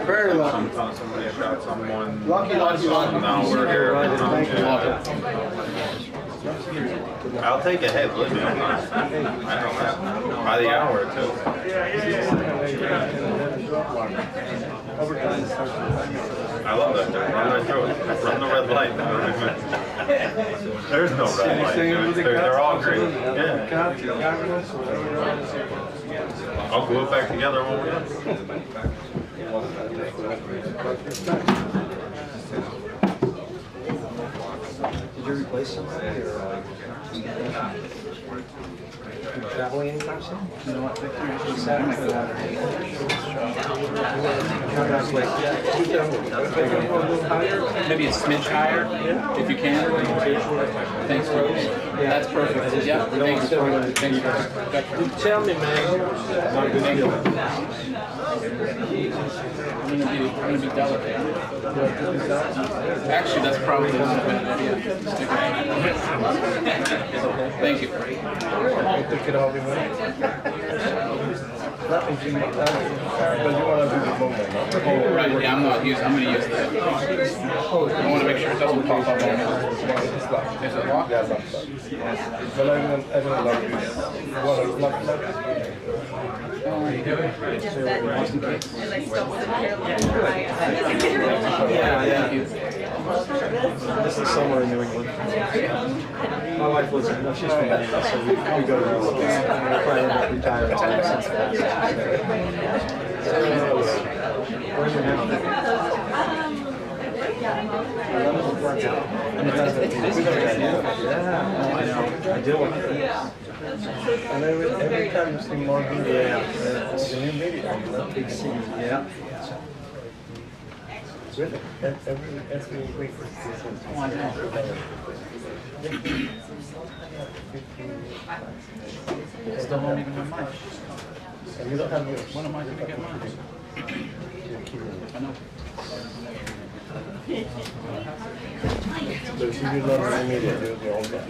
Very lucky. Somebody shot someone. Lucky. Now we're here. I'll take a hit, believe me. I know that. By the hour, too. I love that. Run right through it. Run the red light. There's no red light. They're all green. Yeah. I'll glue it back together when we're done. Did you replace somebody or traveling anytime soon? You know what, Victor, you should set up for that. Maybe a smidge higher, if you can. Thanks, Rose. That's perfect. Yeah, thanks. You tell me, man. Thank you. I'm gonna be delicate. Actually, that's probably not a bad idea. Stick it. Thank you. Oh, right. Yeah, I'm gonna use that. I want to make sure it doesn't pop up on me. Is it locked? Yeah. This is somewhere in New England. My wife lives in, she's from Maine, so we go to New England. We're planning to retire in since It's busy. Yeah, I know. I do. And every time you see more video, it's a new video. Big city, yeah. Really? Every week. Still don't even have mine. And you don't have yours. When am I going to get mine? I know. So if you do not have media, do it your own way.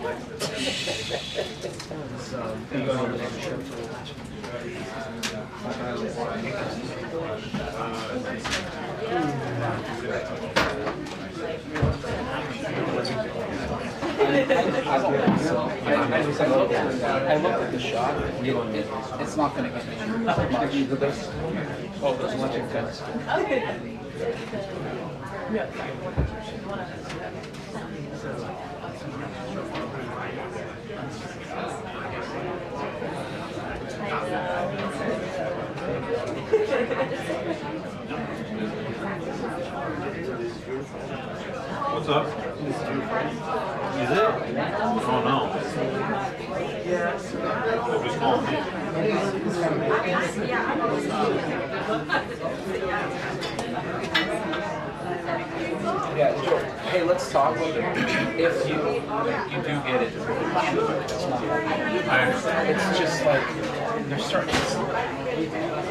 I looked at the shot. It's not going to get me much. Oh, there's much intense. What's up? Is it? Oh no. What was calling me? Yeah, Joe, hey, let's talk about it. If you do get it, I understand. it's just like, there's certain,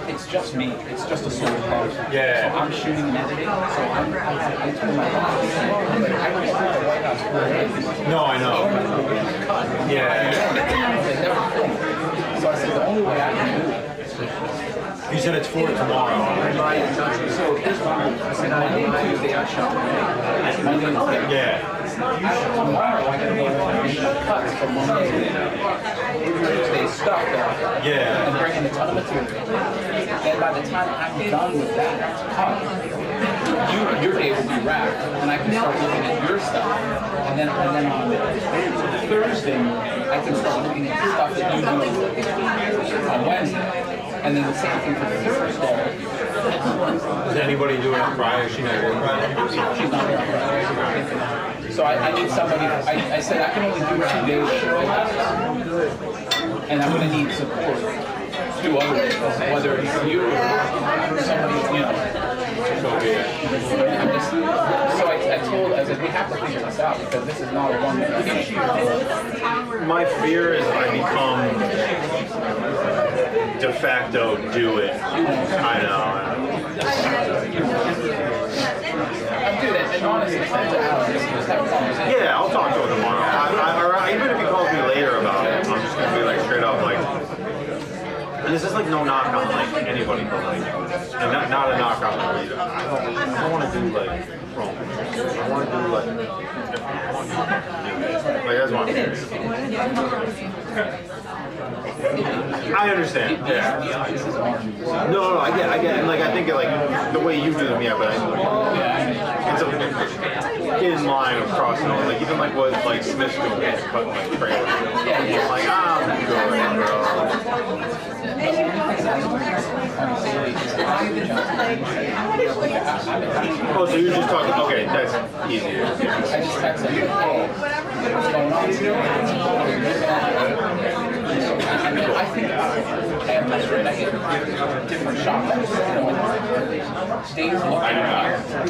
it's just me. It's just a solo part. Yeah. So I'm shooting and editing, so I told my boss, I was at the White House for a day. No, I know. Yeah. So I said, the only way I can do it. You said it's for tomorrow. So here's what I said, I need Tuesday, I shot Monday and Thursday. Yeah. Tomorrow, I gotta go and cut from Monday to Tuesday, stuff that. Yeah. And bring in a ton of material. And by the time I'm done with that cut, your day will be wrapped, and I can start looking at your stuff. And then on Thursday, I can start looking at stuff that you do on Wednesday. And then the same thing for Thursday. Does anybody do it on Friday? She's not doing Friday? She's not there on Friday. So I need somebody, I said I can only do 2 days show. And I'm going to need support. 2 other days, whether it's you or somebody, you know. So I told, I said, we have to figure this out because this is not a one-man issue. My fear is I become de facto do it. I know. Dude, and honestly, send it out. Just have a conversation. Yeah, I'll talk to him tomorrow. Or even if he calls me later about it, I'm just gonna be like straight up like, And this is like no knock on like anybody, but like, and not a knock on like, I don't want to do like wrong. I want to do like that's what I'm hearing. I understand. Yeah. No, I get it. And like I think like the way you do them, yeah, but it's a get in line of crossing over. Like even like what like Smith's doing, but like trailer. Yeah. Like I'm good, bro. Oh, so you're just talking? Okay, that's easier. I just texted him, hey, what's going on today? And then I think that's right. I get different shop days look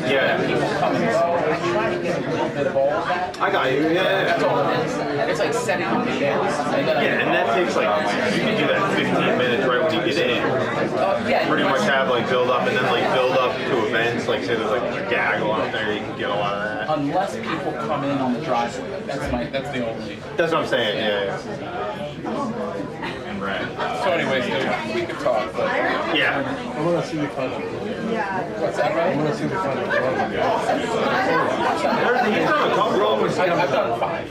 Yeah. People come and go. I try to get a little bit of all of that. I got you. Yeah. That's all it is. It's like setting up the days. Yeah, and that takes like you can do that 15 minutes right when you get in. Yeah. Pretty much have like build up and then like build up to events. Like say there's like a gaggle out there, you can get a lot of that. Unless people come in on the driveway. That's the only. That's what I'm saying. Yeah. Right. So anyways, we could talk, but Yeah. I want to see the final. what's that, I right? want to see the final. He's done a couple of them. I've done 5.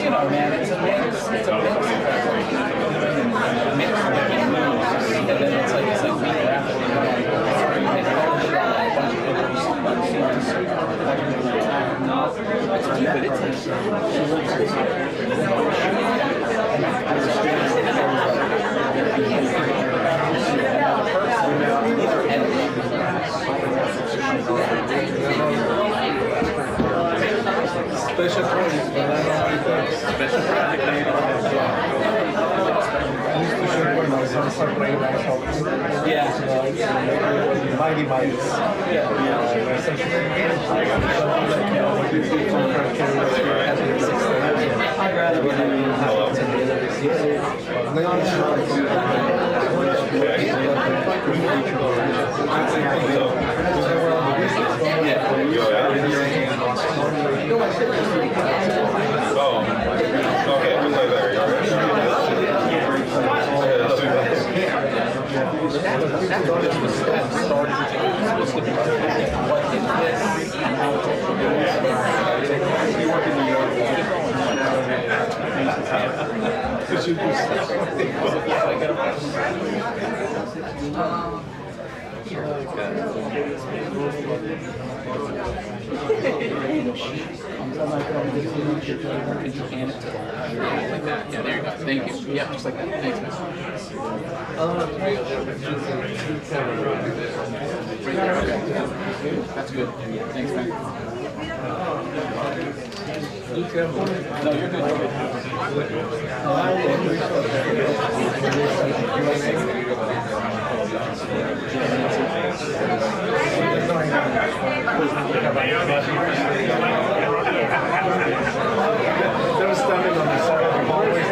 You know, man, it's a mix. It's a mix. And then it's like we wrap Special projects, but I don't know special project made on that job. I used to show one of some separate myself. Yeah. Mighty Mites. Yeah. Oh. Okay, we'll play there. Yeah, there you go. Thank you. Yeah, just like that. Thanks, man. That's good. Thanks, man. No, you're good. They were standing on the side of the hallway.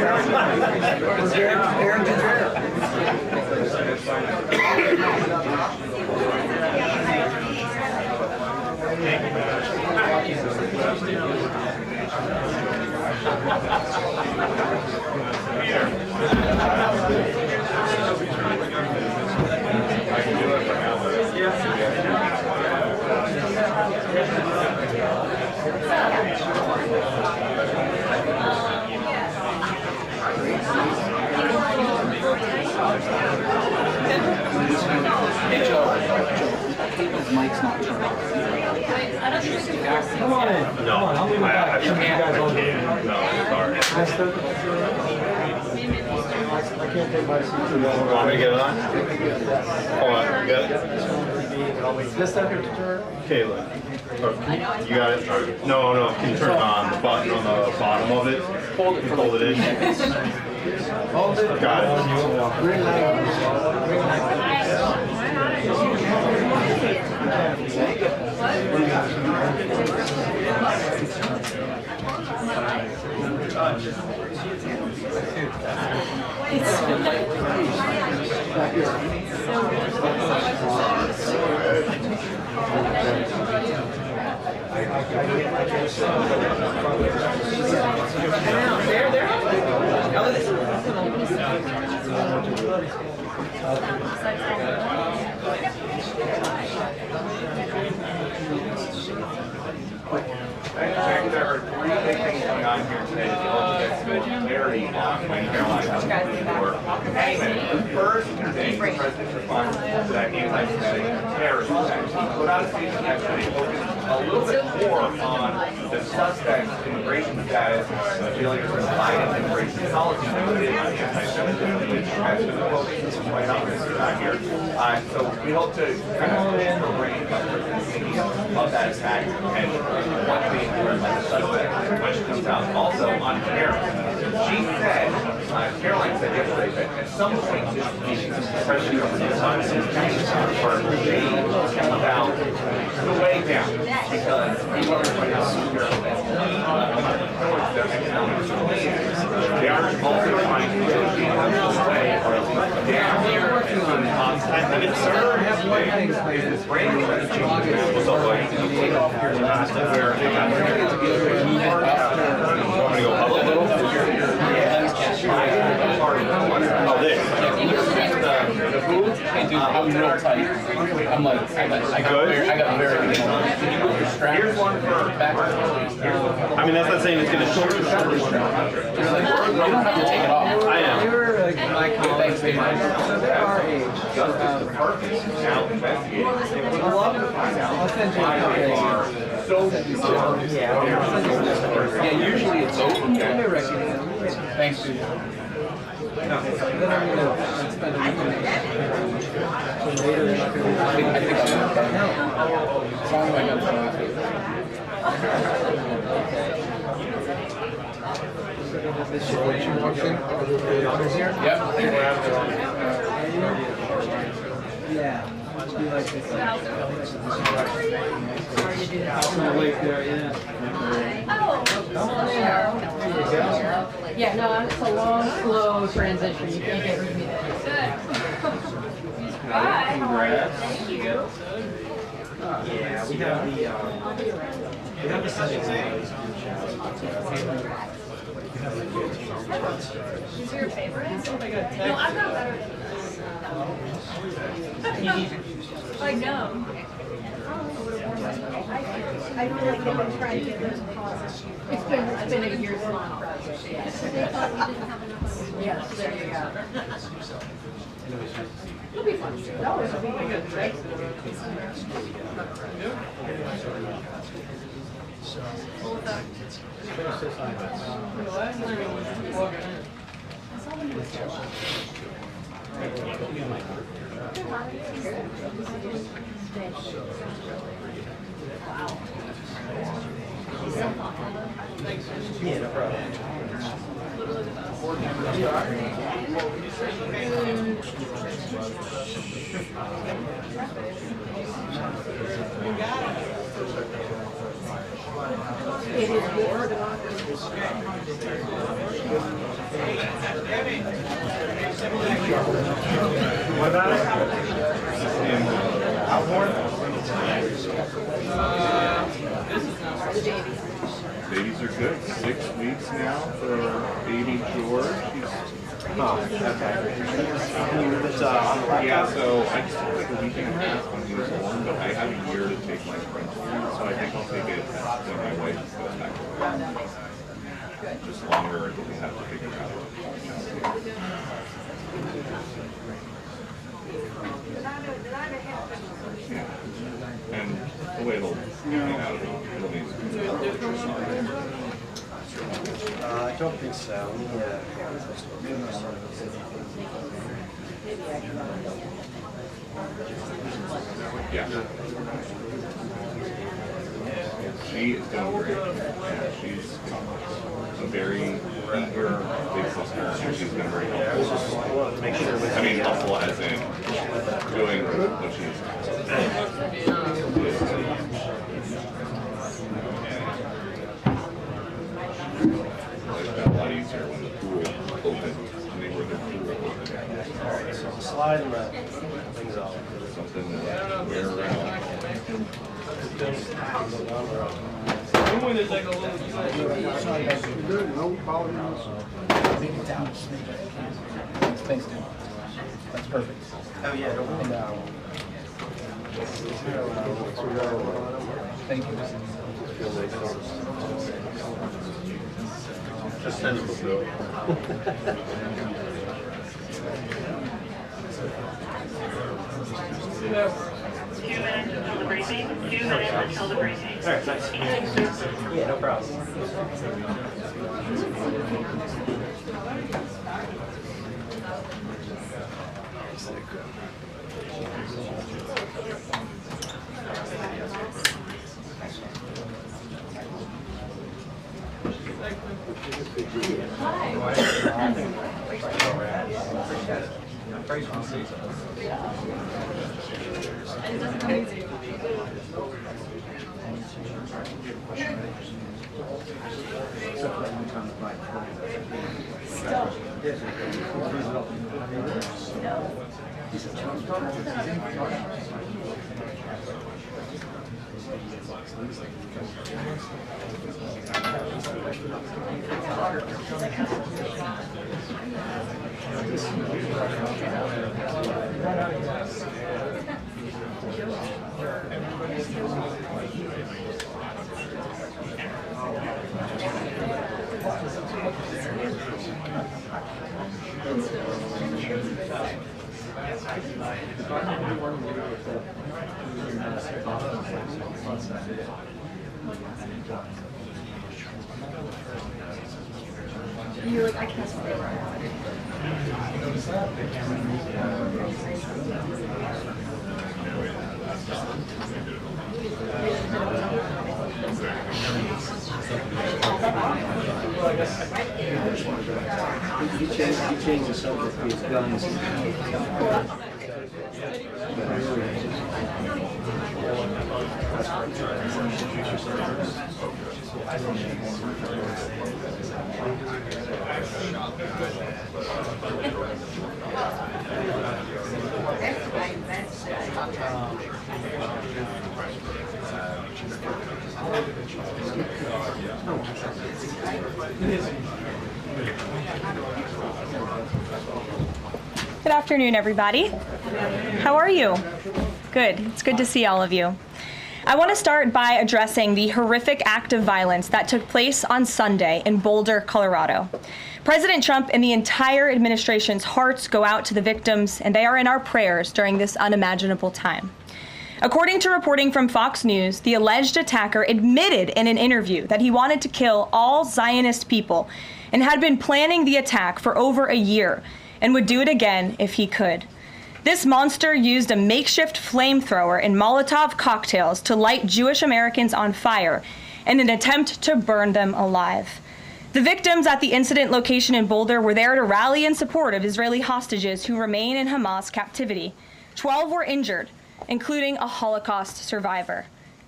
Hey, Joe. Cable's mic's not turned off. Come on in. No, I'll leave it back. I You guys all can't. No, sorry. I can't take my seat too long. Want me to get it on? Hold on, you got it? Just step here to turn. Kayla. You got it? No, can you turn it on the button on the bottom of it? Hold it for Hold it in. Hold it. Got it. Green light. There are three big things going on here today to get clarity on when Caroline has to do work. The first thing the president's response to that anti-Semitic terrorist attack, he put out a statement yesterday focused a little bit more on the suspect's immigration status, failure to comply with immigration policy than it is on anti-Semitism, which has been the focus is quite obvious here. So we hope to kind of get the range of that attack and what they learned by the suspect when she comes out. Also on Caroline, she said, Caroline said yesterday that at some point this meeting, especially over the time, is about the way down because we want to find out here that they are also trying to negotiate them way down here and it's halfway is this range that changes. What's up, buddy? Take off here last where they got to go a little oh, this. The food? Hey, dude, I'm real tight. I'm like, I got very good. Here's one for back. I mean, that's not saying it's going to short your shoulder. You don't have to take it off. I am. They were like my colleagues. So they're our age. Now investigating. A lot of I'll send you a copy. So Yeah, usually it's open. They're recognized. Thanks, dude. Then I'm going to spend a week in it. So later they're not going to be I think I'm going to as long as I got this situation function. Here? Yep. Yeah. Must be like this. Lake there, yeah. Yeah, no, it's a long, slow transition. You can't get rid of me there. Bye. Thank you. Yeah, we have the settings in those Is your favorite? No, I'm not better than this. I know. I feel like they've been trying to get those causes. It's been a year's long process. Yes. So they thought we didn't have enough. Yes, there you go. It'll be fun. No, it'll be good, right? Yeah, no problem. It is your democracy. what about it? Outboard? Babies are good. 6 weeks now for baby George. Yeah, so I just took like a week and a half when he was born, but I have a year to take my parental leave, so I think I'll take it when my wife goes back to work. Just longer until we have to figure out. Yeah. And the way it'll hang out, it'll be I don't think so. yeah. She is doing great. Yeah, she's a very eager big sister, and she's been very helpful. Make sure I mean, helpful as in doing what she's It's got a lot easier when the pool opened. When they were the pool open. slide and things off. Something to wear around. Thanks, dude. That's perfect. Oh, yeah. Thank you. Just send them a bill. Until the briefing. 2 minutes until the briefing. All right, nice. Yeah, no problem. You're like, I can't He changed the subject to his guns. Good afternoon, everybody. How are you? Good. It's good to see all of you. I want to start by addressing the horrific act of violence that took place on Sunday in Boulder, Colorado. President Trump and the entire administration's hearts go out to the victims, and they are in our prayers during this unimaginable time. According to reporting from Fox News, the alleged attacker admitted in an interview that he wanted to kill all Zionist people and had been planning the attack for over a year and would do it again if he could. This monster used a makeshift flamethrower and Molotov cocktails to light Jewish Americans on fire in an attempt to burn them alive. The victims at the incident location in Boulder were there to rally in support of Israeli hostages who remain in Hamas captivity. 12 were injured, including a Holocaust survivor.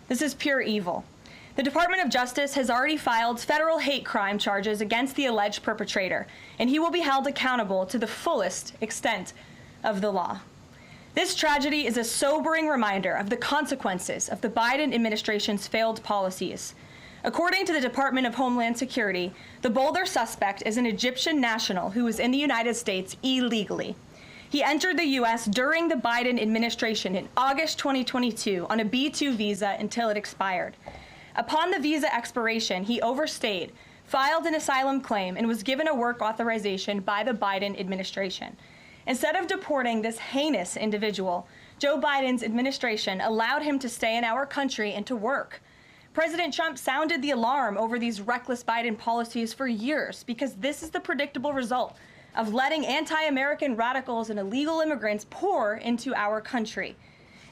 This is pure evil. The Department of Justice has already filed federal hate crime charges against the alleged perpetrator, and he will be held accountable to the fullest extent of the law. This tragedy is a sobering reminder of the consequences of the Biden administration's failed policies. According to the Department of Homeland Security, the Boulder suspect is an Egyptian national who was in the United States illegally. He entered the U.S. during the Biden administration in August 2022 on a B-2 visa until it expired. Upon the visa expiration, he overstayed, filed an asylum claim, and was given a work authorization by the Biden administration. Instead of deporting this heinous individual, Joe Biden's administration allowed him to stay in our country and to work. President Trump sounded the alarm over these reckless Biden policies for years because this is the predictable result of letting anti-American radicals and illegal immigrants pour into our country.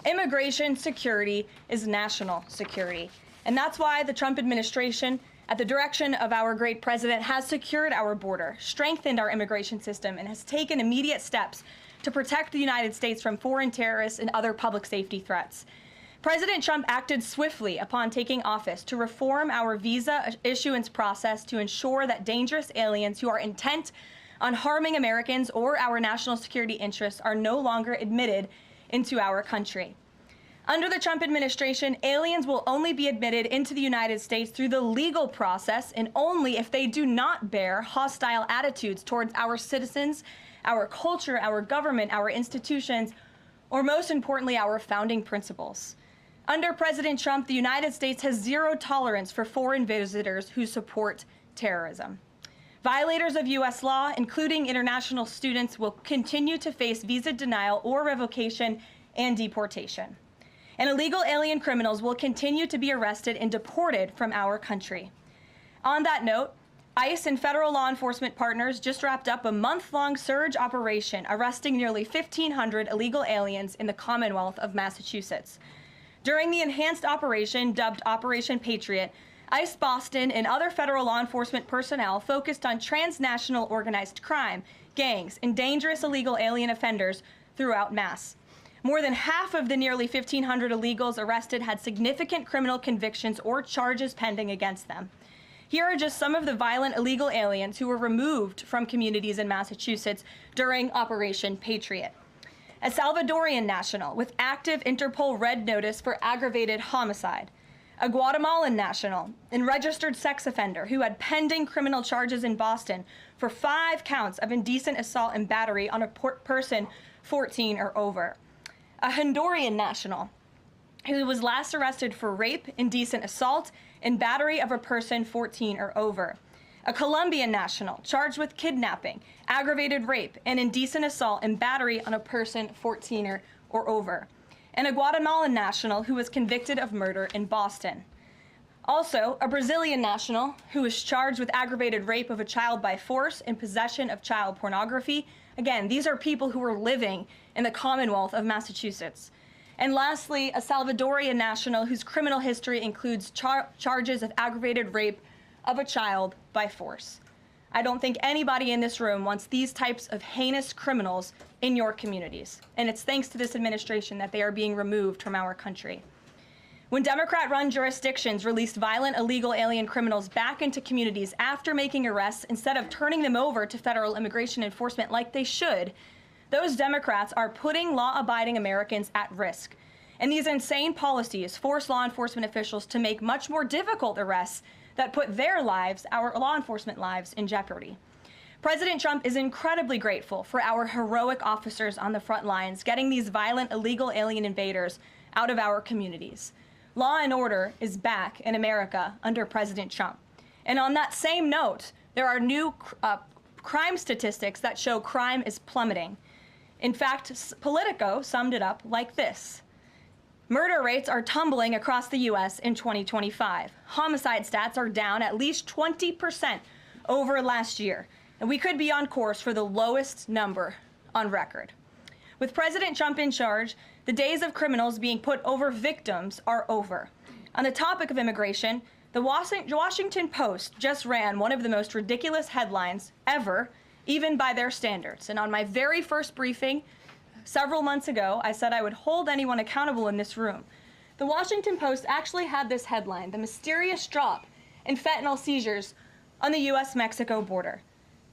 Immigration security is national security. And that's why the Trump administration, at the direction of our great president, has secured our border, strengthened our immigration system, and has taken immediate steps to protect the United States from foreign terrorists and other public safety threats. President Trump acted swiftly upon taking office to reform our visa issuance process to ensure that dangerous aliens who are intent on harming Americans or our national security interests are no longer admitted into our country. Under the Trump administration, aliens will only be admitted into the United States through the legal process and only if they do not bear hostile attitudes towards our citizens, our culture, our government, our institutions, or most importantly, our founding principles. Under President Trump, the United States has zero tolerance for foreign visitors who support terrorism. Violators of U.S. law, including international students, will continue to face visa denial or revocation and deportation. And illegal alien criminals will continue to be arrested and deported from our country. On that note, ICE and federal law enforcement partners just wrapped up a month-long surge operation arresting nearly 1,500 illegal aliens in the Commonwealth of Massachusetts. During the enhanced operation, dubbed Operation Patriot, ICE Boston and other federal law enforcement personnel focused on transnational organized crime, gangs, and dangerous illegal alien offenders throughout Mass. More than half of the nearly 1,500 illegals arrested had significant criminal convictions or charges pending against them. Here are just some of the violent illegal aliens who were removed from communities in Massachusetts during Operation Patriot. A Salvadorian national with active Interpol red notice for aggravated homicide. A Guatemalan national and registered sex offender who had pending criminal charges in Boston for 5 counts of indecent assault and battery on a person 14 or over. A Honduran national who was last arrested for rape, indecent assault, and battery of a person 14 or over. A Colombian national charged with kidnapping, aggravated rape, and indecent assault and battery on a person 14 or over. And a Guatemalan national who was convicted of murder in Boston. Also, a Brazilian national who was charged with aggravated rape of a child by force and possession of child pornography. Again, these are people who were living in the Commonwealth of Massachusetts. And lastly, a Salvadorian national whose criminal history includes charges of aggravated rape of a child by force. I don't think anybody in this room wants these types of heinous criminals in your communities. And it's thanks to this administration that they are being removed from our country. When Democrat-run jurisdictions released violent illegal alien criminals back into communities after making arrests instead of turning them over to federal immigration enforcement like they should, those Democrats are putting law-abiding Americans at risk. And these insane policies force law enforcement officials to make much more difficult arrests that put their lives, our law enforcement lives, in jeopardy. President Trump is incredibly grateful for our heroic officers on the front lines getting these violent illegal alien invaders out of our communities. Law and order is back in America under President Trump. And on that same note, there are new crime statistics that show crime is plummeting. In fact, Politico summed it up like this. Murder rates are tumbling across the U.S. in 2025. Homicide stats are down at least 20% over last year. And we could be on course for the lowest number on record. With President Trump in charge, the days of criminals being put over victims are over. On the topic of immigration, the Washington Post just ran one of the most ridiculous headlines ever, even by their standards. And on my very first briefing several months ago, I said I would hold anyone accountable in this room. The Washington Post actually had this headline, "The Mysterious Drop in Fentanyl Seizures on the U.S.-Mexico Border."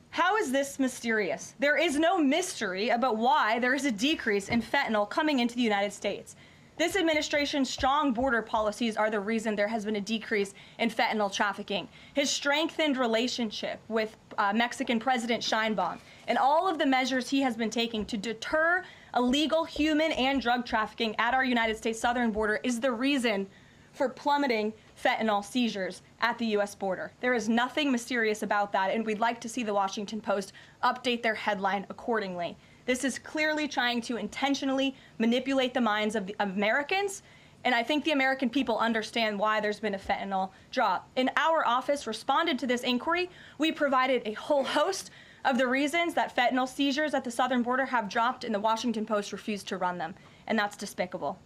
How is this mysterious? There is no mystery about why there is a decrease in fentanyl coming into the United States. This administration's strong border policies are the reason there has been a decrease in fentanyl trafficking. His strengthened relationship with Mexican President Sheinbaum and all of the measures he has been taking to deter illegal human and drug trafficking at our United States southern border is the reason for plummeting fentanyl seizures at the U.S. border. There is nothing mysterious about that, and we'd like to see the Washington Post update their headline accordingly. This is clearly trying to intentionally manipulate the minds of the Americans, and I think the American people understand why there's been a fentanyl drop. And our office responded to this inquiry. We provided a whole host of the reasons that fentanyl seizures at the southern border have dropped, and the Washington Post refused to run them, and that's despicable.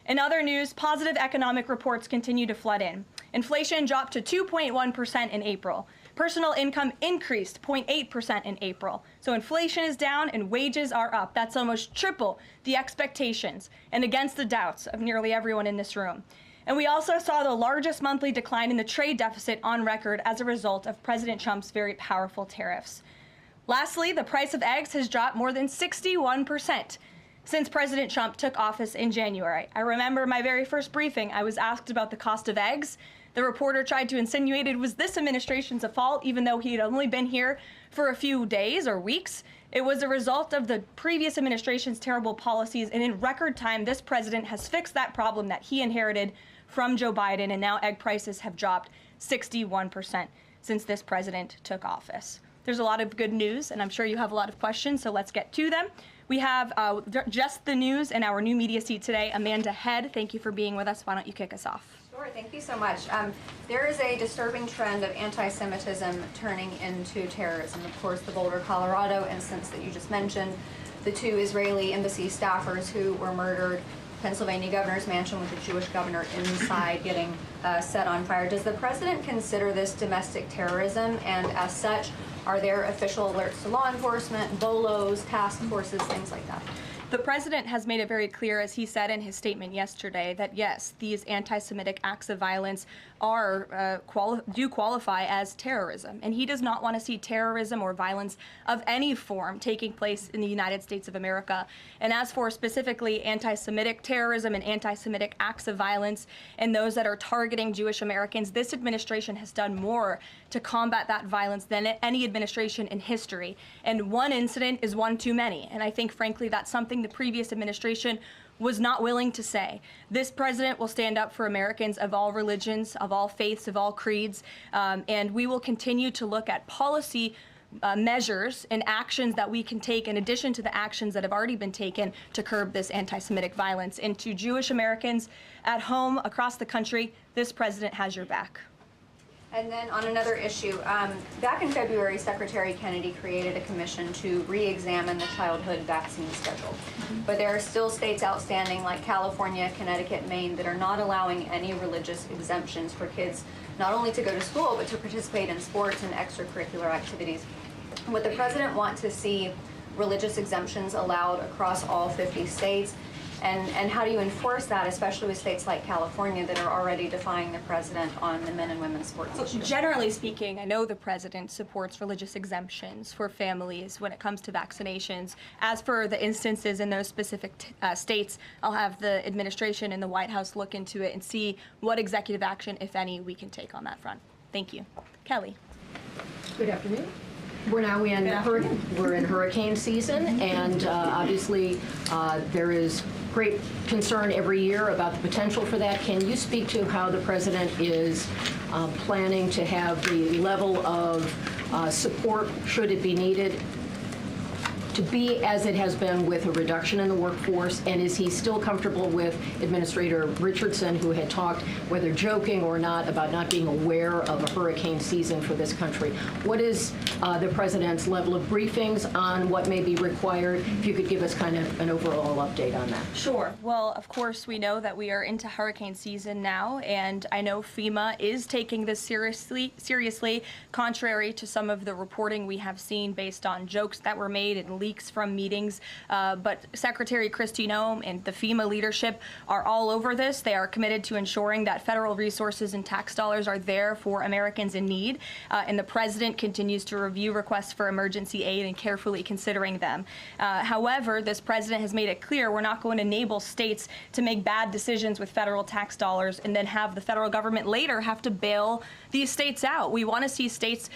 In other news, positive economic reports continue to flood in. Inflation dropped to 2.1% in April. Personal income increased 0.8% in April. So inflation is down and wages are up. That's almost triple the expectations and against the doubts of nearly everyone in this room. And we also saw the largest monthly decline in the trade deficit on record as a result of President Trump's very powerful tariffs. Lastly, the price of eggs has dropped more than 61%. since President Trump took office in January. I remember my very first briefing, I was asked about the cost of eggs. The reporter tried to insinuate it was this administration's fault, even though he had only been here for a few days or weeks. It was a result of the previous administration's terrible policies, and in record time, this president has fixed that problem that he inherited from Joe Biden, and now egg prices have dropped 61% since this president took office. There's a lot of good news, and I'm sure you have a lot of questions, so let's get to them. We have just the news in our new media seat today. Amanda Head, thank you for being with us. Why don't you kick us off? Sure, thank you so much. There is a disturbing trend of anti-Semitism turning into terrorism. Of course, the Boulder, Colorado instance that you just mentioned, the 2 Israeli embassy staffers who were murdered, Pennsylvania governor's mansion with the Jewish governor inside getting set on fire. Does the president consider this domestic terrorism? And as such, are there official alerts to law enforcement, BOLOs, task forces, things like that? The president has made it very clear, as he said in his statement yesterday, that yes, these anti-Semitic acts of violence are do qualify as terrorism, and he does not want to see terrorism or violence of any form taking place in the United States of America. And as for specifically anti-Semitic terrorism and anti-Semitic acts of violence and those that are targeting Jewish Americans, this administration has done more to combat that violence than any administration in history. And one incident is one too many, and I think, frankly, that's something the previous administration was not willing to say. This president will stand up for Americans of all religions, of all faiths, of all creeds, and we will continue to look at policy measures and actions that we can take in addition to the actions that have already been taken to curb this anti-Semitic violence. And to Jewish Americans at home, across the country, this president has your back. And then on another issue, back in February, Secretary Kennedy created a commission to re-examine the childhood vaccine schedule. But there are still states outstanding like California, Connecticut, Maine that are not allowing any religious exemptions for kids not only to go to school but to participate in sports and extracurricular activities. Would the president want to see religious exemptions allowed across all 50 states? And how do you enforce that, especially with states like California that are already defying the president on the men and women's sports issue? Generally speaking, I know the president supports religious exemptions for families when it comes to vaccinations. As for the instances in those specific states, I'll have the administration and the White House look into it and see what executive action, if any, we can take on that front. Thank you. Kelly. Good afternoon. We're now in hurricane season, and obviously there is great concern every year about the potential for that. Can you speak to how the president is planning to have the level of support, should it be needed, to be as it has been with a reduction in the workforce? And is he still comfortable with Administrator Richardson, who had talked, whether joking or not, about not being aware of a hurricane season for this country? What is the president's level of briefings on what may be required? If you could give us kind of an overall update on that. Sure. Well, of course, we know that we are into hurricane season now, and I know FEMA is taking this seriously, contrary to some of the reporting we have seen based on jokes that were made and leaks from meetings. But Secretary Kristi Noem and the FEMA leadership are all over this. They are committed to ensuring that federal resources and tax dollars are there for Americans in need. And the president continues to review requests for emergency aid and carefully considering them. However, this president has made it clear we're not going to enable states to make bad decisions with federal tax dollars and then have the federal government later have to bail these states out. We want to see states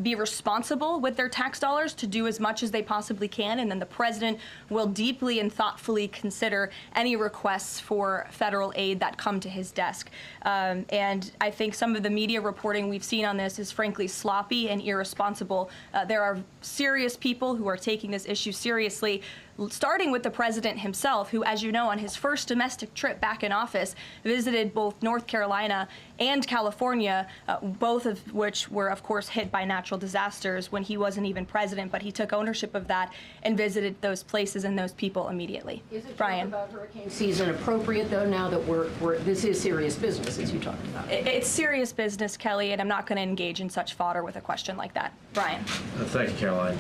be responsible with their tax dollars to do as much as they possibly can, and then the president will deeply and thoughtfully consider any requests for federal aid that come to his desk. And I think some of the media reporting we've seen on this is frankly sloppy and irresponsible. There are serious people who are taking this issue seriously, starting with the president himself, who, as you know, on his first domestic trip back in office, visited both North Carolina and California, both of which were, of course, hit by natural disasters when he wasn't even president, but he took ownership of that and visited those places and those people immediately. Is it Brian? About hurricane season appropriate, though, now that this is serious business, as you talked about? It's serious business, Kelly, and I'm not going to engage in such fodder with a question like that. Brian? Thank you, Caroline.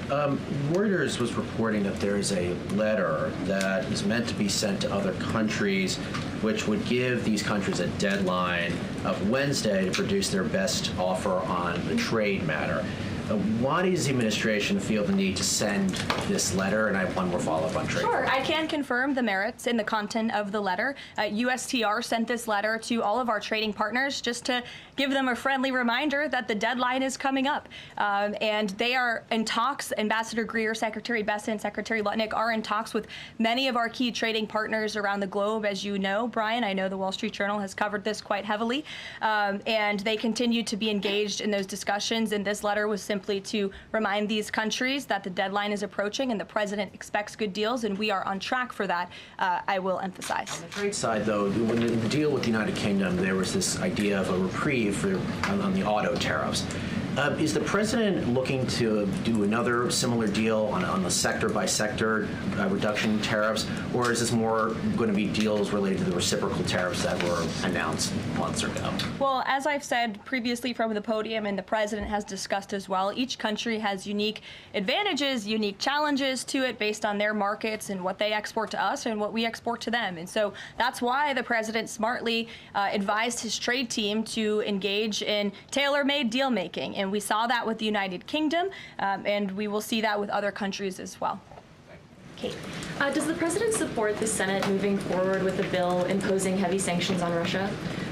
Reuters was reporting that there is a letter that is meant to be sent to other countries, which would give these countries a deadline of Wednesday to produce their best offer on the trade matter. Why does the administration feel the need to send this letter? And I have one more follow-up on trade. Sure, I can confirm the merits and the content of the letter. USTR sent this letter to all of our trading partners just to give them a friendly reminder that the deadline is coming up. And they are in talks. Ambassador Greer, Secretary Bessent, Secretary Lutnick are in talks with many of our key trading partners around the globe. As you know, Brian, I know the Wall Street Journal has covered this quite heavily. And they continue to be engaged in those discussions. And this letter was simply to remind these countries that the deadline is approaching and the president expects good deals, and we are on track for that, I will emphasize. On the trade side, though, when the deal with the United Kingdom, there was this idea of a reprieve on the auto tariffs. Is the president looking to do another similar deal on the sector-by-sector reduction in tariffs, or is this more going to be deals related to the reciprocal tariffs that were announced months ago? Well, as I've said previously from the podium, and the president has discussed as well, each country has unique advantages, unique challenges to it based on their markets and what they export to us and what we export to them. And so that's why the president smartly advised his trade team to engage in tailor-made deal-making. And we saw that with the United Kingdom, and we will see that with other countries as well. Kate. Does the president support the Senate moving forward with a bill imposing heavy sanctions on Russia?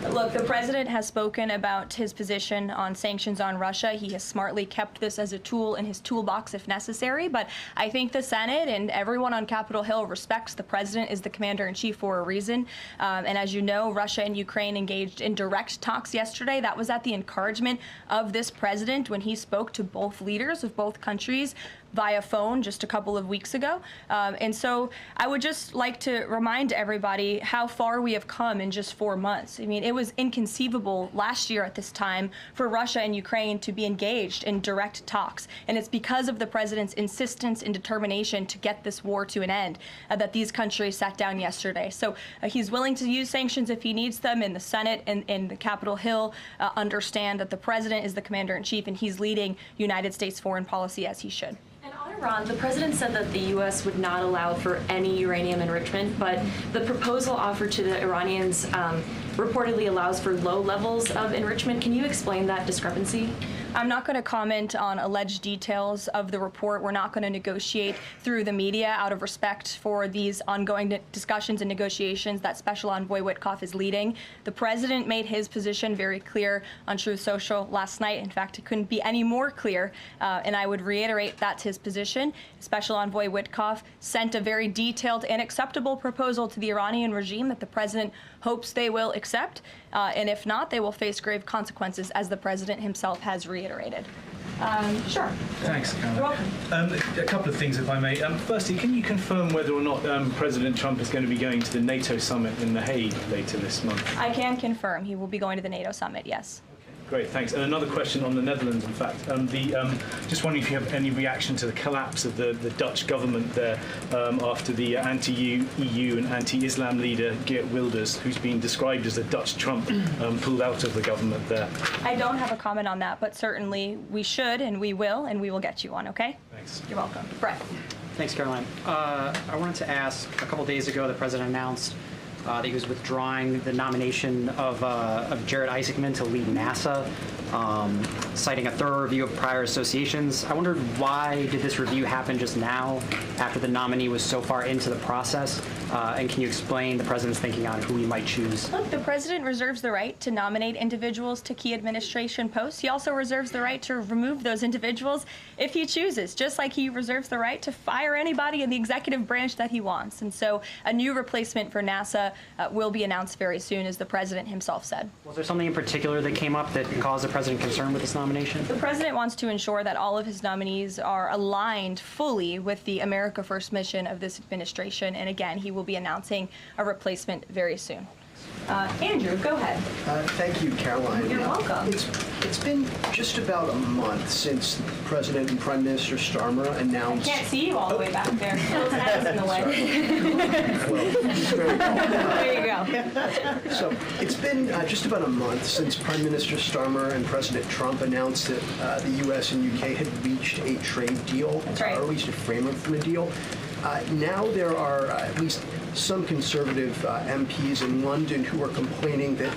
Look, the president has spoken about his position on sanctions on Russia. He has smartly kept this as a tool in his toolbox if necessary, but I think the Senate and everyone on Capitol Hill respects the president is the commander-in-chief for a reason. And as you know, Russia and Ukraine engaged in direct talks yesterday. That was at the encouragement of this president when he spoke to both leaders of both countries via phone just a couple of weeks ago. And so I would just like to remind everybody how far we have come in just 4 months. I mean, it was inconceivable last year at this time for Russia and Ukraine to be engaged in direct talks. And it's because of the president's insistence and determination to get this war to an end that these countries sat down yesterday. So he's willing to use sanctions if he needs them, and the Senate and the Capitol Hill understand that the president is the commander-in-chief and he's leading United States foreign policy as he should. Iran, the president said that the U.S. would not allow for any uranium enrichment, but the proposal offered to the Iranians reportedly allows for low levels of enrichment. Can you explain that discrepancy? I'm not going to comment on alleged details of the report. We're not going to negotiate through the media out of respect for these ongoing discussions and negotiations that Special Envoy Witkoff is leading. The president made his position very clear on Truth Social last night. In fact, it couldn't be any more clear, and I would reiterate that's his position. Special Envoy Witkoff sent a very detailed and acceptable proposal to the Iranian regime that the president hopes they will accept, and if not, they will face grave consequences, as the president himself has reiterated. Sure. Thanks, Caroline. You're welcome. A couple of things, if I may. Firstly, can you confirm whether or not President Trump is going to be going to the NATO summit in The Hague later this month? I can confirm he will be going to the NATO summit, yes. Great, thanks. And another question on the Netherlands, in fact. Just wondering if you have any reaction to the collapse of the Dutch government there after the anti-EU and anti-Islam leader Geert Wilders, who's been described as a Dutch Trump, pulled out of the government there. I don't have a comment on that, but certainly we should and we will get you one, okay? Thanks. You're welcome. Brett. Thanks, Caroline. I wanted to ask, a couple days ago, the president announced that he was withdrawing the nomination of Jared Isaacman to lead NASA, citing a thorough review of prior associations. I wondered, why did this review happen just now, after the nominee was so far into the process? And can you explain the president's thinking on who he might choose? Look, the president reserves the right to nominate individuals to key administration posts. He also reserves the right to remove those individuals if he chooses, just like he reserves the right to fire anybody in the executive branch that he wants. And so a new replacement for NASA will be announced very soon, as the president himself said. Was there something in particular that came up that caused the president concern with this nomination? The president wants to ensure that all of his nominees are aligned fully with the America First mission of this administration. And again, he will be announcing a replacement very soon. Andrew, go ahead. Thank you, Caroline. You're welcome. It's been just about a month since President and Prime Minister Starmer announced... I can't see you all the way back there. Those heads in the way. There you go. So it's been just about a month since Prime Minister Starmer and President Trump announced that the U.S. and U.K. had reached a trade deal, or at least a framework for a deal. Now there are at least some conservative MPs in London who are complaining that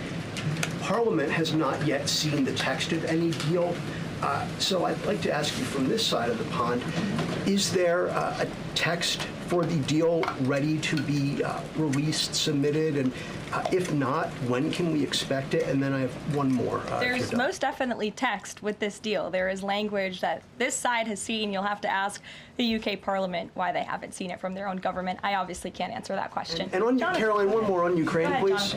Parliament has not yet seen the text of any deal. So I'd like to ask you from this side of the pond, is there a text for the deal ready to be released, submitted, and if not, when can we expect it? And then I have one more. There's most definitely text with this deal. There is language that this side has seen. You'll have to ask the UK Parliament why they haven't seen it from their own government. I obviously can't answer that question. And on Caroline, one more on Ukraine, Go ahead,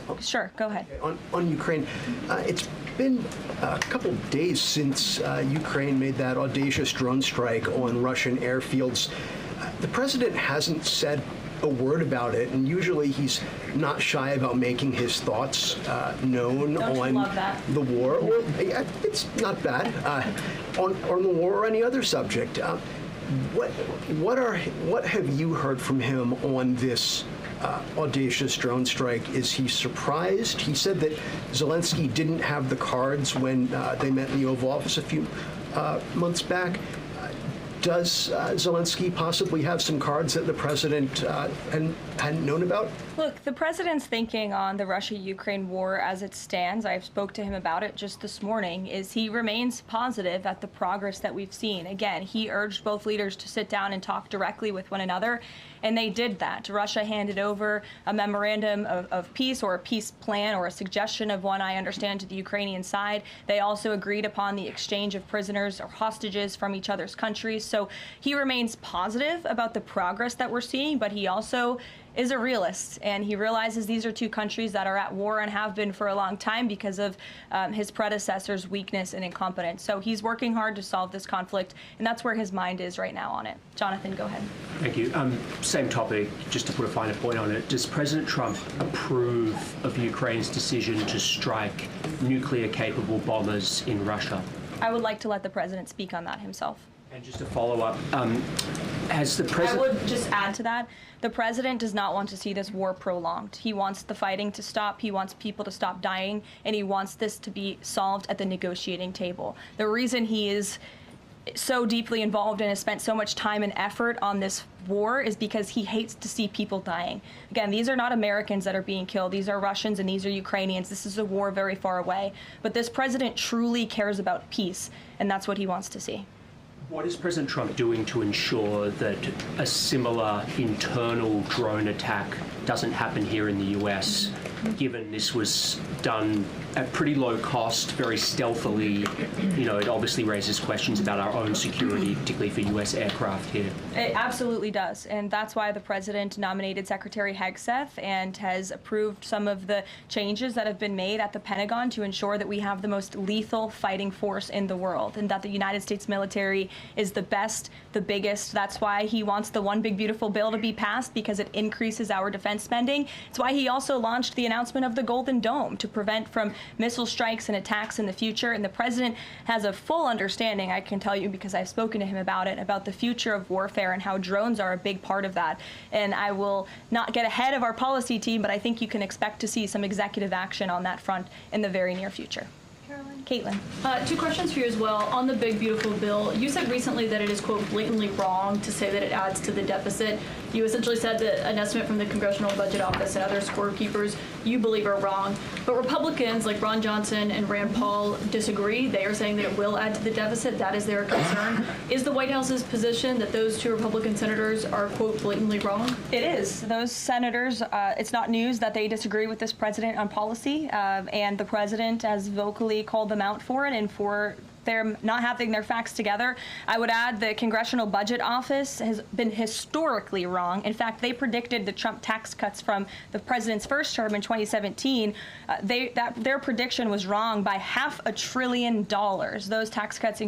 please. Sure, go ahead. On Ukraine, it's been a couple of days since Ukraine made that audacious drone strike on Russian airfields. The president hasn't said a word about it, and usually he's not shy about making his thoughts known on the war. Or, it's not bad on the war or any other subject. What have you heard from him on this audacious drone strike? Is he surprised? He said that Zelensky didn't have the cards when they met in the Oval Office a few months back. Does Zelensky possibly have some cards that the president hadn't known about? Look, the president's thinking on the Russia-Ukraine war as it stands, I spoke to him about it just this morning, is he remains positive at the progress that we've seen. Again, he urged both leaders to sit down and talk directly with one another, and they did that. Russia handed over a memorandum of peace, or a peace plan, or a suggestion of one, I understand, to the Ukrainian side. They also agreed upon the exchange of prisoners or hostages from each other's countries. So he remains positive about the progress that we're seeing, but he also is a realist, and he realizes these are two countries that are at war and have been for a long time because of his predecessor's weakness and incompetence. So he's working hard to solve this conflict, and that's where his mind is right now on it. Jonathan, go ahead. Thank you. Same topic, just to put a finer point on it. Does President Trump approve of Ukraine's decision to strike nuclear-capable bombers in Russia? I would like to let the president speak on that himself. And just to follow up, has the president... I would just add to that, the president does not want to see this war prolonged. He wants the fighting to stop, he wants people to stop dying, and he wants this to be solved at the negotiating table. The reason he is so deeply involved and has spent so much time and effort on this war is because he hates to see people dying. Again, these are not Americans that are being killed. These are Russians and these are Ukrainians. This is a war very far away. But this president truly cares about peace, and that's what he wants to see. What is President Trump doing to ensure that a similar internal drone attack doesn't happen here in the US, given this was done at pretty low cost, very stealthily? You know, it obviously raises questions about our own security, particularly for US aircraft here. It absolutely does, and that's why the president nominated Secretary Hegseth and has approved some of the changes that have been made at the Pentagon to ensure that we have the most lethal fighting force in the world, and that the United States military is the best, the biggest. That's why he wants the One Big Beautiful Bill to be passed, because it increases our defense spending. It's why he also launched the announcement of the Golden Dome to prevent from missile strikes and attacks in the future. And the president has a full understanding, I can tell you because I've spoken to him about it, about the future of warfare and how drones are a big part of that. And I will not get ahead of our policy team, but I think you can expect to see some executive action on that front in the very near future. Caitlin. Two questions for you as well. On the Big Beautiful Bill, you said recently that it is, quote, blatantly wrong to say that it adds to the deficit. You essentially said that an estimate from the Congressional Budget Office and other scorekeepers you believe are wrong. But Republicans like Ron Johnson and Rand Paul disagree. They are saying that it will add to the deficit. That is their concern. Is the White House's position that those two Republican senators are, quote, blatantly wrong? It is. Those senators, it's not news that they disagree with this president on policy, and the president has vocally called them out for it and for their not having their facts together. I would add the Congressional Budget Office has been historically wrong. In fact, they predicted the Trump tax cuts from the president's first term in 2017. Their prediction was wrong by $500 billion. Those tax cuts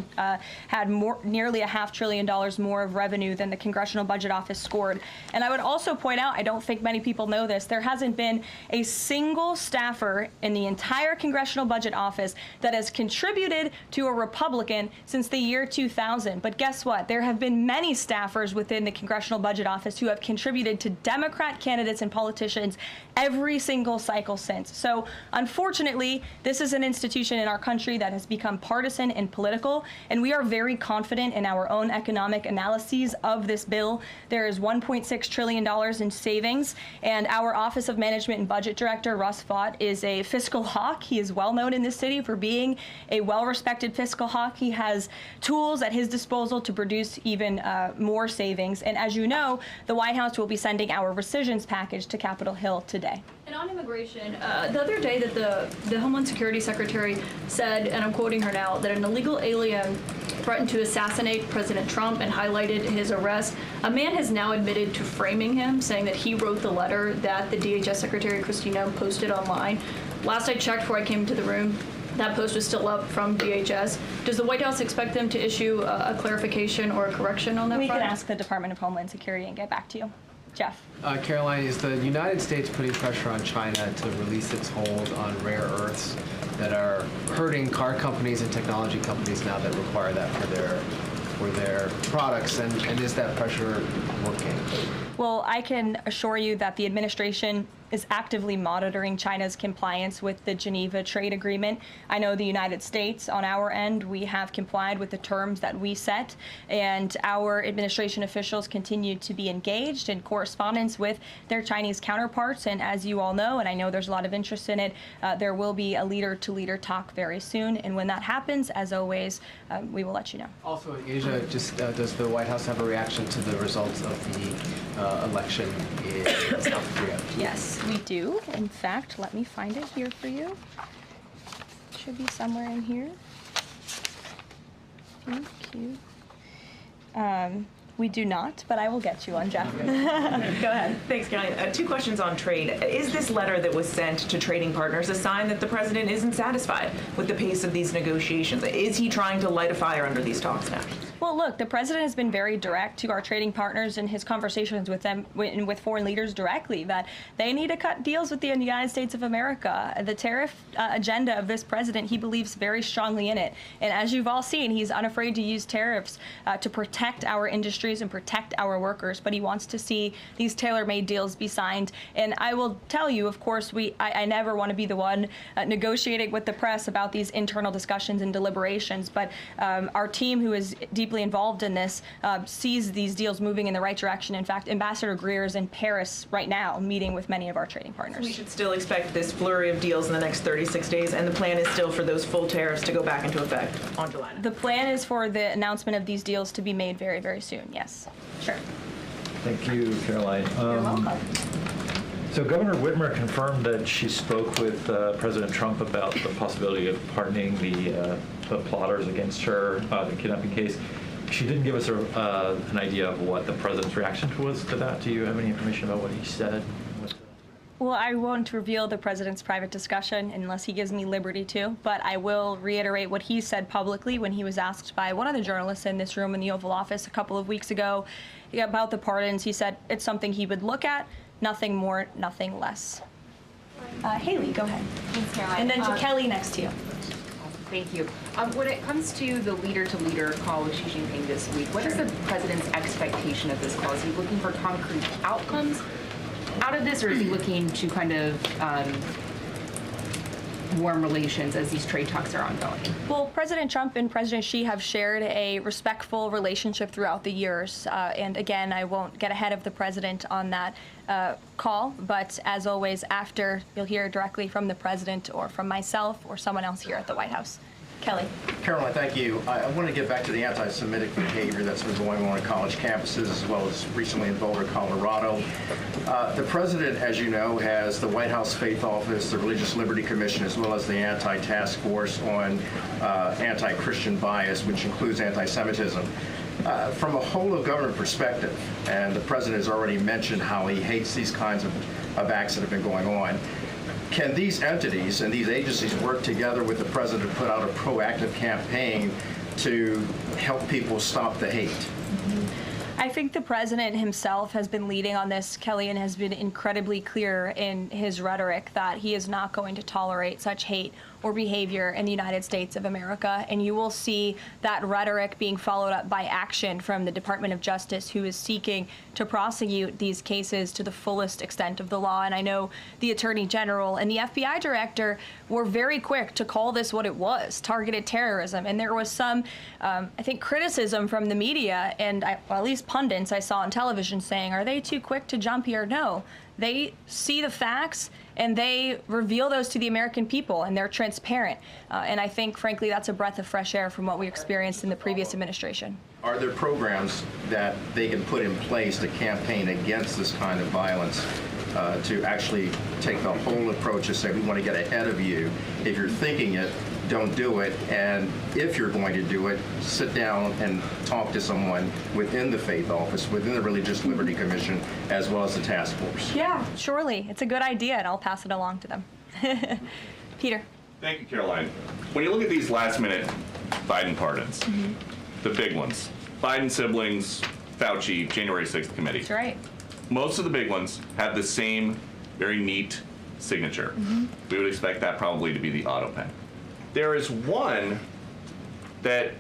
had nearly $500 billion more of revenue than the Congressional Budget Office scored. And I would also point out, I don't think many people know this, there hasn't been a single staffer in the entire Congressional Budget Office that has contributed to a Republican since the year 2000. But guess what? There have been many staffers within the Congressional Budget Office who have contributed to Democrat candidates and politicians every single cycle since. So unfortunately, this is an institution in our country that has become partisan and political, and we are very confident in our own economic analyses of this bill. There is $1.6 trillion in savings, and our Office of Management and Budget Director, Russ Vought, is a fiscal hawk. He is well known in this city for being a well-respected fiscal fiscal hawk. He has tools at his disposal to produce even more savings. And as you know, the White House will be sending our rescissions package to Capitol Hill today. And on immigration, the other day that the Homeland Security Secretary said, and I'm quoting her now, that an illegal alien threatened to assassinate President Trump and highlighted his arrest. A man has now admitted to framing him, saying that he wrote the letter that the DHS Secretary Kristi Noem posted online. Last I checked before I came into the room, that post was still up from DHS. Does the White House expect them to issue a clarification or a correction on that We front? can ask the Department of Homeland Security and get back to you. Jeff. Caroline, is the United States putting pressure on China to release its hold on rare earths that are hurting car companies and technology companies now that require that for their products, and is that pressure working? Well, I can assure you that the administration is actively monitoring China's compliance with the Geneva Trade Agreement. I know the United States, on our end, we have complied with the terms that we set, and our administration officials continue to be engaged in correspondence with their Chinese counterparts. And as you all know, and I know there's a lot of interest in it, there will be a leader-to-leader talk very soon. And when that happens, as always, we will let you know. Also, Asia, just does the White House have a reaction to the results of the election in South Korea? Yes, we do. In fact, let me find it here for you. It should be somewhere in here. Thank you. We do not, but I will get you one, Jeff. Go ahead. Thanks, Caroline. Two questions on trade. Is this letter that was sent to trading partners a sign that the president isn't satisfied with the pace of these negotiations? Is he trying to light a fire under these talks now? Well, look, the president has been very direct to our trading partners in his conversations with them and with foreign leaders directly that they need to cut deals with the United States of America. The tariff agenda of this president, he believes very strongly in it. And as you've all seen, he's unafraid to use tariffs to protect our industries and protect our workers. But he wants to see these tailor-made deals be signed. And I will tell you, of course, I never want to be the one negotiating with the press about these internal discussions and deliberations. But our team, who is deeply involved in this, sees these deals moving in the right direction. In fact, Ambassador Greer is in Paris right now meeting with many of our trading partners. We should still expect this flurry of deals in the next 36 days, and the plan is still for those full tariffs to go back into effect on July 9th. The plan is for the announcement of these deals to be made very, very soon, yes. Sure. Thank you, Caroline. You're welcome. So Governor Whitmer confirmed that she spoke with President Trump about the possibility of pardoning the plotters against her, the kidnapping case. She didn't give us an idea of what the president's reaction was to that. Do you have any information about what he said? Well, I won't reveal the president's private discussion unless he gives me liberty to, but I will reiterate what he said publicly when he was asked by one of the journalists in this room in the Oval Office a couple of weeks ago about the pardons. He said it's something he would look at, nothing more, nothing less. Haley, go ahead. Thanks, Caroline. And then to Kelly next to you. Thank you. When it comes to the leader-to-leader call with Xi Jinping this week, what is the president's expectation of this call? Is he looking for concrete outcomes out of this, or is he looking to kind of warm relations as these trade talks are ongoing? Well, President Trump and President Xi have shared a respectful relationship throughout the years. And again, I won't get ahead of the president on that call, but as always, after, you'll hear directly from the president or from myself or someone else here at the White House. Kelly. Caroline, thank you. I want to get back to the anti-Semitic behavior that's been going on at college campuses, as well as recently in Boulder, Colorado. The president, as you know, has the White House Faith Office, the Religious Liberty Commission, as well as the Anti-Task Force on Anti-Christian Bias, which includes anti-Semitism. From a whole-of-government perspective, and the president has already mentioned how he hates these kinds of acts that have been going on, can these entities and these agencies work together with the president to put out a proactive campaign to help people stop the hate? I think the president himself has been leading on this, Kelly, and has been incredibly clear in his rhetoric that he is not going to tolerate such hate or behavior in the United States of America. And you will see that rhetoric being followed up by action from the Department of Justice, who is seeking to prosecute these cases to the fullest extent of the law. And I know the Attorney General and the FBI Director were very quick to call this what it was, targeted terrorism. And there was some, I think, criticism from the media and well, at least pundits I saw on television saying, are they too quick to jump here? No. They see the facts and they reveal those to the American people, and they're transparent. And I think, frankly, that's a breath of fresh air from what we experienced in the previous administration. Are there programs that they can put in place to campaign against this kind of violence, to actually take the whole approach and say, we want to get ahead of you. If you're thinking it, don't do it. And if you're going to do it, sit down and talk to someone within the Faith Office, within the Religious Liberty Commission, as well as the task force. Yeah, surely. It's a good idea, and I'll pass it along to them. Peter. Thank you, Caroline. When you look at these last-minute Biden pardons, the big ones, Biden siblings, Fauci, January 6th committee. That's right. Most of the big ones have the same very neat signature. We would expect that probably to be the auto pen. There is one that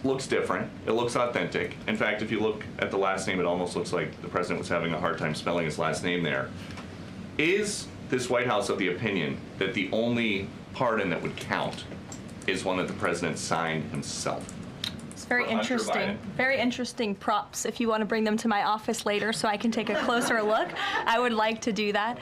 looks different. It looks authentic. In fact, if you look at the last name, it almost looks like the president was having a hard time spelling his last name there. Is this White House of the opinion that the only pardon that would count is one that the president signed himself? It's very interesting. Very interesting props. If you want to bring them to my office later so I can take a closer look, I would like to do that.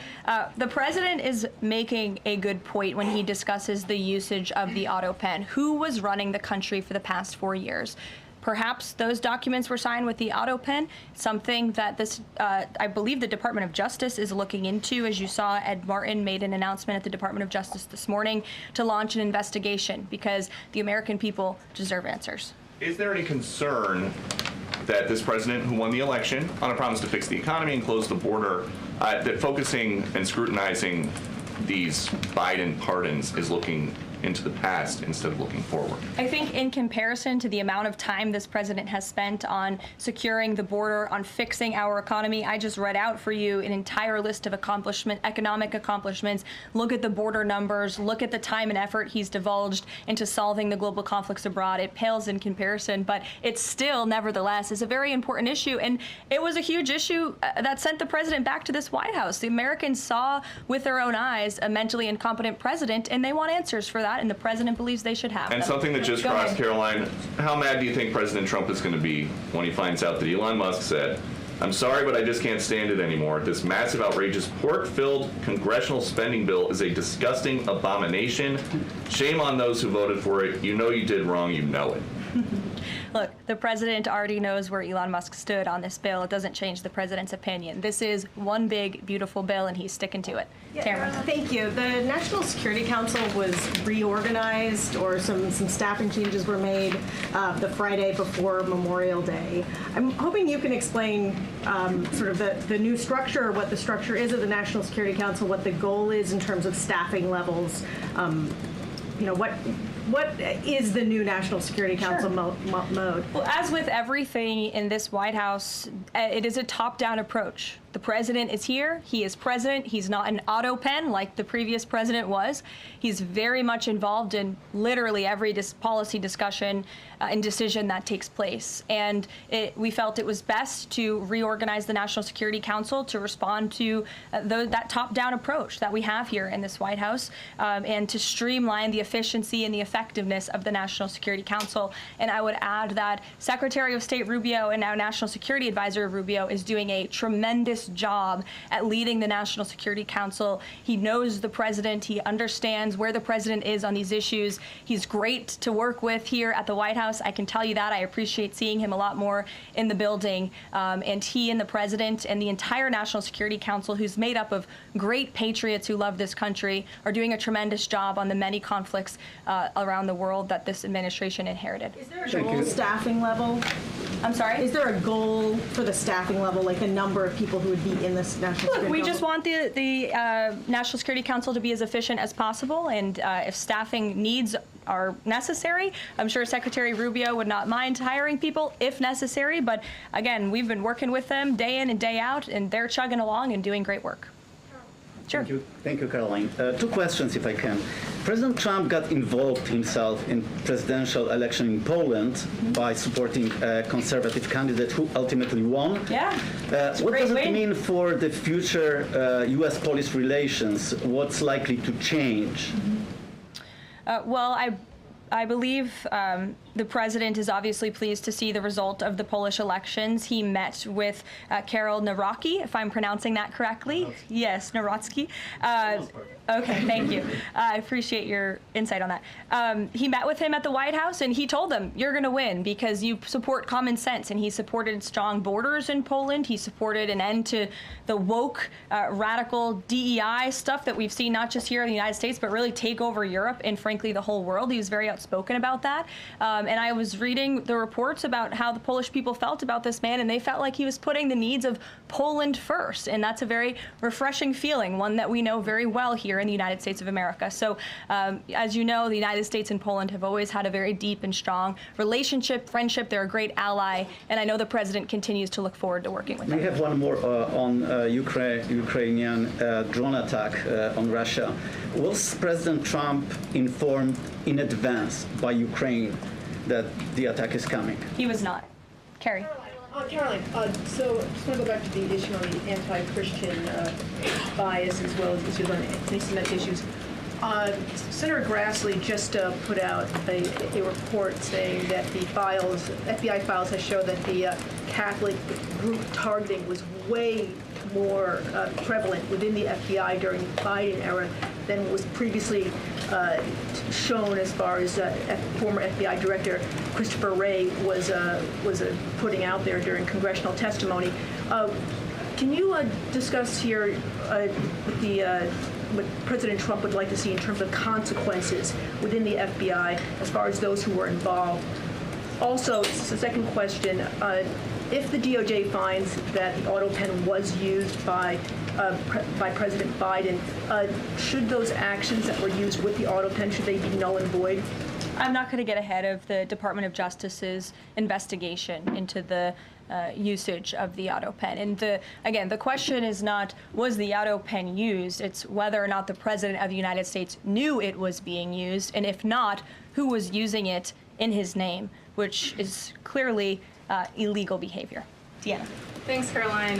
The president is making a good point when he discusses the usage of the auto pen. Who was running the country for the past 4 years? Perhaps those documents were signed with the auto pen, something that this, I believe the Department of Justice is looking into. As you saw, Ed Martin made an announcement at the Department of Justice this morning to launch an investigation because the American people deserve answers. Is there any concern that this president, who won the election on a promise to fix the economy and close the border, that focusing and scrutinizing these Biden pardons is looking into the past instead of looking forward? I think in comparison to the amount of time this president has spent on securing the border, on fixing our economy, I just read out for you an entire list of economic accomplishments. Look at the border numbers, look at the time and effort he's divulged into solving the global conflicts abroad. It pales in comparison, but it still, nevertheless, is a very important issue. And it was a huge issue that sent the president back to this White House. The Americans saw with their own eyes a mentally incompetent president, and they want answers for that. And the president believes they should have And them. something that just crossed, Caroline, how mad do you think President Trump is going to be when he finds out that Elon Musk said, "I'm sorry, but I just can't stand it anymore. This massive, outrageous, pork-filled congressional spending bill is a disgusting abomination. Shame on those who voted for it. You know you did wrong. You know it." Look, the president already knows where Elon Musk stood on this bill. It doesn't change the president's opinion. This is one big, beautiful bill, and he's sticking to it. Cameron. Thank you. The National Security Council was reorganized, or some staffing changes were made the Friday before Memorial Day. I'm hoping you can explain sort of the new structure, or what the structure is of the National Security Council, what the goal is in terms of staffing levels. You know, what is the new National Security Council mode? Well, as with everything in this White House, it is a top-down approach. The president is here. He is president. He's not an auto pen like the previous president was. He's very much involved in literally every policy discussion and decision that takes place. And we felt it was best to reorganize the National Security Council to respond to that top-down approach that we have here in this White House, and to streamline the efficiency and the effectiveness of the National Security Council. And I would add that Secretary of State Rubio and now National Security Advisor Rubio is doing a tremendous job at leading the National Security Council. He knows the president. He understands where the president is on these issues. He's great to work with here at the White House. I can tell you that. I appreciate seeing him a lot more in the building. And he and the president and the entire National Security Council, who's made up of great patriots who love this country, are doing a tremendous job on the many conflicts around the world that this administration inherited. Is there a goal staffing level? I'm sorry? Is there a goal for the staffing level, like the number of people who would be in this National Security Council? We just want the National Security Council to be as efficient as possible, and if staffing needs are necessary, I'm sure Secretary Rubio would not mind hiring people if necessary, but again, we've been working with them day in and day out, and they're chugging along and doing great work. Sure. Thank you, Caroline. Two questions, if I can. President Trump got involved himself in presidential election in Poland by supporting a conservative candidate who ultimately won. Yeah. What does it mean for the future U.S.-Polish relations? What's likely to change? Well, I believe The president is obviously pleased to see the result of the Polish elections. He met with Karol Nawrocki, if I'm pronouncing that correctly. Yes, Nawrocki. Okay, thank you. I appreciate your insight on that. He met with him at the White House, and he told them, you're going to win because you support common sense. And he supported strong borders in Poland. He supported an end to the woke, radical DEI stuff that we've seen not just here in the United States, but really take over Europe and, frankly, the whole world. He was very outspoken about that. And I was reading the reports about how the Polish people felt about this man, and they felt like he was putting the needs of Poland first. And that's a very refreshing feeling, one that we know very well here in the United States of America. So, as you know, the United States and Poland have always had a very deep and strong relationship, friendship. They're a great ally, and I know the president continues to look forward to working with them. We have one more on Ukrainian drone attack on Russia. Was President Trump informed in advance by Ukraine that the attack is coming? He was not. Carrie. Caroline, so I just want to go back to the issue on the anti-Christian bias as well as issues on anti-Semitic issues. Senator Grassley just put out a report saying that the FBI files have shown that the Catholic group targeting was way more prevalent within the FBI during the Biden era than was previously shown, as far as former FBI Director Christopher Wray was putting out there during congressional testimony. Can you discuss here what President Trump would like to see in terms of consequences within the FBI as far as those who were involved? Also, the second question, if the DOJ finds that the auto pen was used by President Biden, should those actions that were used with the auto pen, should they be null and void? I'm not going to get ahead of the Department of Justice's investigation into the usage of the auto pen. And again, the question is not, was the auto pen used? It's whether or not the President of the United States knew it was being used, and if not, who was using it in his name, which is clearly illegal behavior. Deanna. Thanks, Caroline.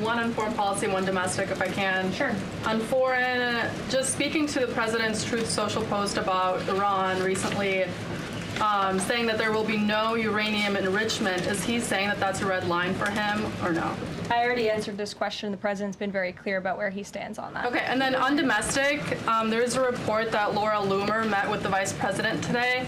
One on foreign policy, one domestic, if I can. Sure. On foreign, just speaking to the president's Truth Social post about Iran recently, saying that there will be no uranium enrichment. Is he saying that that's a red line for him, or no? I already answered this question. The president's been very clear about where he stands on that. Okay, and then on domestic, there's a report that Laura Loomer met with the vice president today.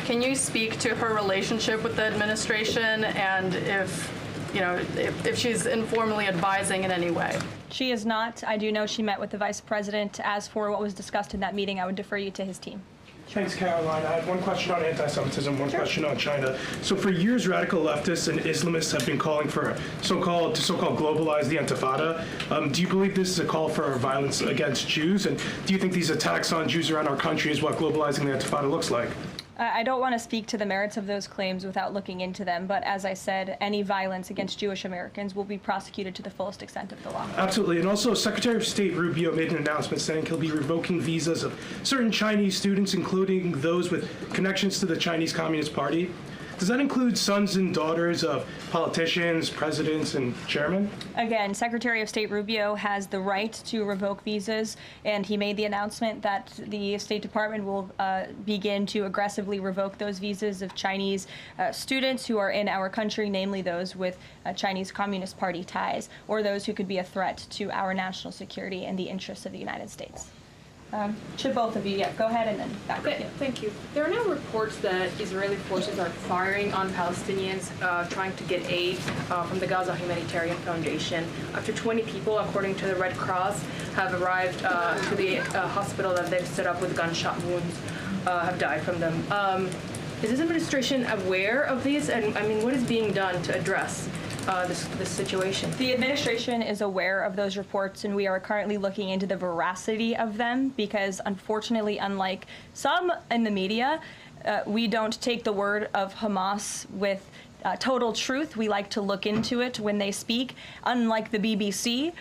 Can you speak to her relationship with the administration and if she's informally advising in any way? She is not. I do know she met with the vice president. As for what was discussed in that meeting, I would defer you to his team. Thanks, Caroline. I have one question on anti-Semitism, one question on China. So for years, radical leftists and Islamists have been calling for so-called globalize the Intifada. Do you believe this is a call for violence against Jews? And do you think these attacks on Jews around our country is what globalizing the Intifada looks like? I don't want to speak to the merits of those claims without looking into them, but as I said, any violence against Jewish Americans will be prosecuted to the fullest extent of the law. Absolutely, and also Secretary of State Rubio made an announcement saying he'll be revoking visas of certain Chinese students, including those with connections to the Chinese Communist Party. Does that include sons and daughters of politicians, presidents, and chairmen? Again, Secretary of State Rubio has the right to revoke visas, and he made the announcement that the State Department will begin to aggressively revoke those visas of Chinese students who are in our country, namely those with Chinese Communist Party ties, or those who could be a threat to our national security and the interests of the United States. To both of you, go ahead and then back to you. Thank you. There are now reports that Israeli forces are firing on Palestinians trying to get aid from the Gaza Humanitarian Foundation. After 20 people, according to the Red Cross, have arrived to the hospital that they've set up with gunshot wounds, have died from them. Is this administration aware of these? And I mean, what is being done to address this situation? The administration is aware of those reports, and we are currently looking into the veracity of them because, unfortunately, unlike some in the media, we don't take the word of Hamas with total truth. We like to look into it when they speak. Unlike the BBC,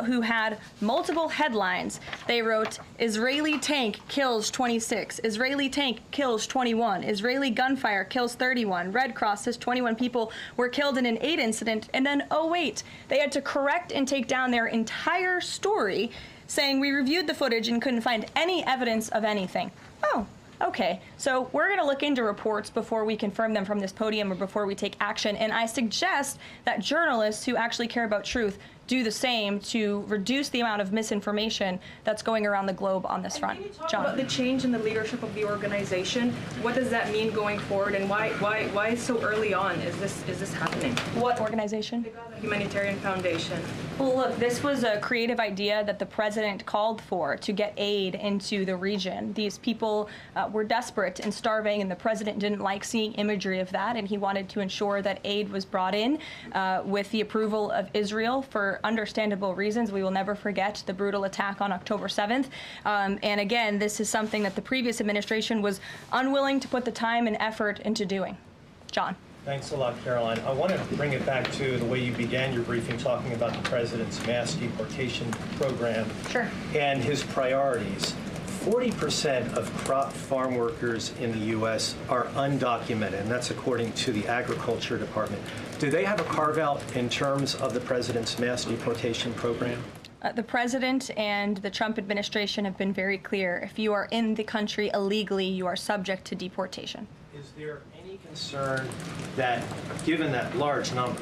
who had multiple headlines. They wrote, Israeli tank kills 26, Israeli tank kills 21, Israeli gunfire kills 31, Red Cross says 21 people were killed in an aid incident, and then, oh wait, they had to correct and take down their entire story, saying we reviewed the footage and couldn't find any evidence of anything. Oh, Okay, so we're going to look into reports before we confirm them from this podium or before we take action, and I suggest that journalists who actually care about truth do the same to reduce the amount of misinformation that's going around the globe on this front. John. About the change in the leadership of the organization, what does that mean going forward, and why so early on is this happening? What organization? The Gaza Humanitarian Foundation. Well, look, this was a creative idea that the president called for to get aid into the region. These people were desperate and starving, and the president didn't like seeing imagery of that, and he wanted to ensure that aid was brought in with the approval of Israel for understandable reasons. We will never forget the brutal attack on October 7th. And again, this is something that the previous administration was unwilling to put the time and effort into doing. John. Thanks a lot, Karoline. I want to bring it back to the way you began your briefing, talking about the president's mass deportation program and his priorities. 40% of crop farm workers in the U.S. are undocumented, and that's according to the Agriculture Department. Do they have a carve-out in terms of the president's mass deportation program? The president and the Trump administration have been very clear. If you are in the country illegally, you are subject to deportation. Is there any concern that, given that large number,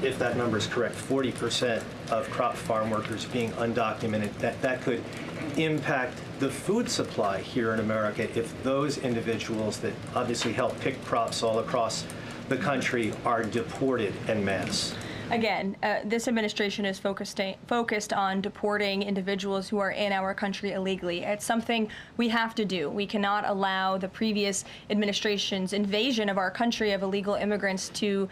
if that number is correct, 40% of crop farm workers being undocumented, that could impact the food supply here in America if those individuals that obviously help pick crops all across the country are deported en masse? Again, this administration is focused on deporting individuals who are in our country illegally. It's something we have to do. We cannot allow the previous administration's invasion of our country of illegal immigrants to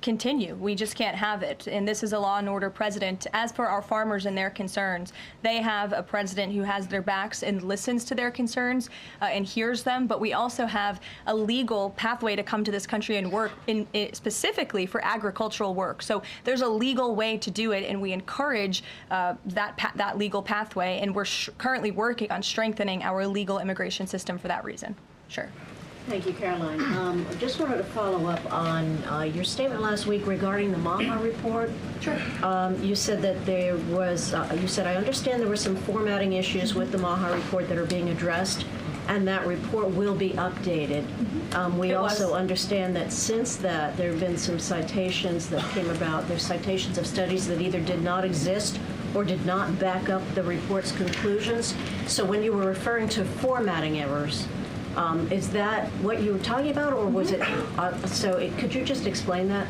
continue. We just can't have it. And this is a law and order president. As for our farmers and their concerns, they have a president who has their backs and listens to their concerns and hears them. But we also have a legal pathway to come to this country and work specifically for agricultural work. So there's a legal way to do it, and we encourage that legal pathway, and we're currently working on strengthening our legal immigration system for that reason. Sure. Thank you, Caroline. I just wanted to follow up on your statement last week regarding the Maha report. Sure. You said that there was, I understand there were some formatting issues with the Maha report that are being addressed, and that report will be updated. We also understand that since that, there have been some citations that came about. There's citations of studies that either did not exist or did not back up the report's conclusions. So when you were referring to formatting errors, is that what you were talking about, or was it, could you just explain that?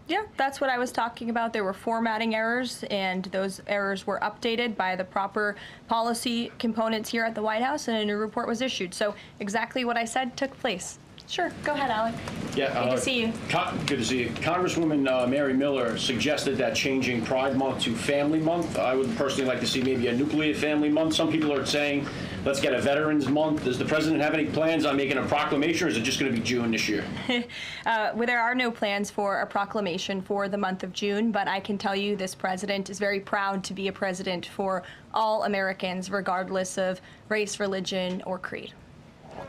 Yeah, that's what I was talking about. There were formatting errors, and those errors were updated by the proper policy components here at the White House, and a new report was issued. So exactly what I said took place. Sure, go ahead, Alec. Yeah, good to see you. Good to see you. Congresswoman Mary Miller suggested that changing Pride Month to Family Month. I would personally like to see maybe a nuclear family month. Some people are saying, let's get a Veterans Month. Does the president have any plans on making a proclamation, or is it just going to be June this year? Well, there are no plans for a proclamation for the month of June, but I can tell you this president is very proud to be a president for all Americans, regardless of race, religion, or creed.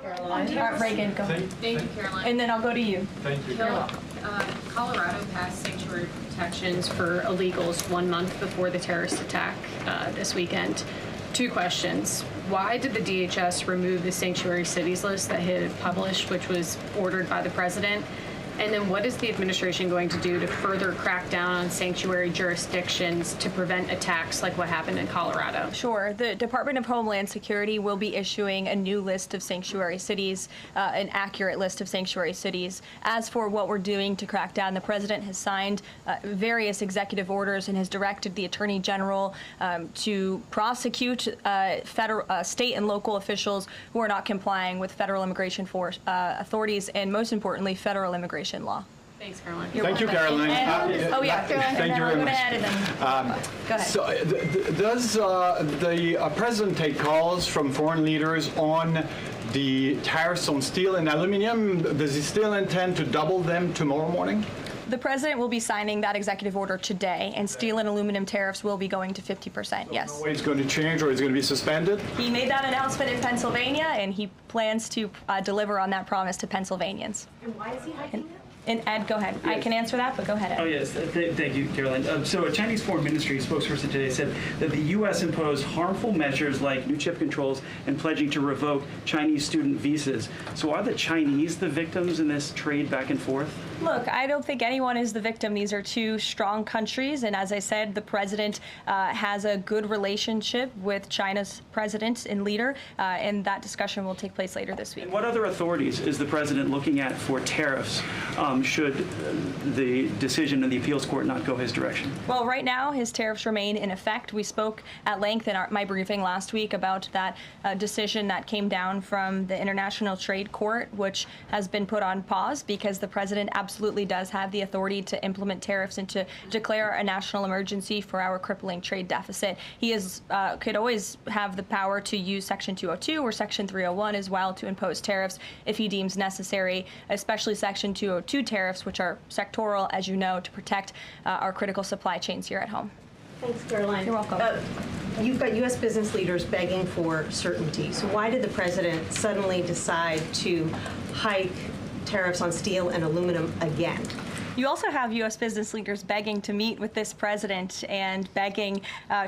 Caroline. Reagan, go ahead. Thank you, Caroline. And then I'll go to you. Thank you. You're welcome. Colorado passed sanctuary protections for illegals 1 month before the terrorist attack this weekend. 2 questions. Why did the DHS remove the sanctuary cities list that it had published, which was ordered by the president? And then what is the administration going to do to further crack down on sanctuary jurisdictions to prevent attacks like what happened in Colorado? Sure. The Department of Homeland Security will be issuing a new list of sanctuary cities, an accurate list of sanctuary cities. As for what we're doing to crack down, the president has signed various executive orders and has directed the Attorney General to prosecute state and local officials who are not complying with federal immigration authorities and, most importantly, federal immigration law. Thanks, Caroline. Thank you, Caroline. Caroline. Thank you very much. Go ahead. So, does the president take calls from foreign leaders on the tariffs on steel and aluminum? Does he still intend to double them tomorrow morning? The president will be signing that executive order today, and steel and aluminum tariffs will be going to 50%, yes. No way it's going to change, or it's going to be suspended? He made that announcement in Pennsylvania, and he plans to deliver on that promise to Pennsylvanians. And why is he hiking it? And Ed, go ahead. I can answer that, but go ahead, Ed. Oh, yes. Thank you, Caroline. So a Chinese Foreign Ministry spokesperson today said that the U.S. imposed harmful measures like new chip controls and pledging to revoke Chinese student visas. So are the Chinese the victims in this trade back and forth? Look, I don't think anyone is the victim. These are two strong countries, and as I said, the president has a good relationship with China's president and leader, and that discussion will take place later this week. And what other authorities is the president looking at for tariffs should the decision of the appeals court not go his direction? Well, right now, his tariffs remain in effect. We spoke at length in my briefing last week about that decision that came down from the International Trade Court, which has been put on pause because the president absolutely does have the authority to implement tariffs and to declare a national emergency for our crippling trade deficit. He could always have the power to use Section 202 or Section 301 as well to impose tariffs if he deems necessary, especially Section 202 tariffs, which are sectoral, as you know, to protect our critical supply chains here at home. Thanks, Caroline. You're welcome. You've got U.S. business leaders begging for certainty. So why did the president suddenly decide to hike tariffs on steel and aluminum again? You also have U.S. business leaders begging to meet with this president and begging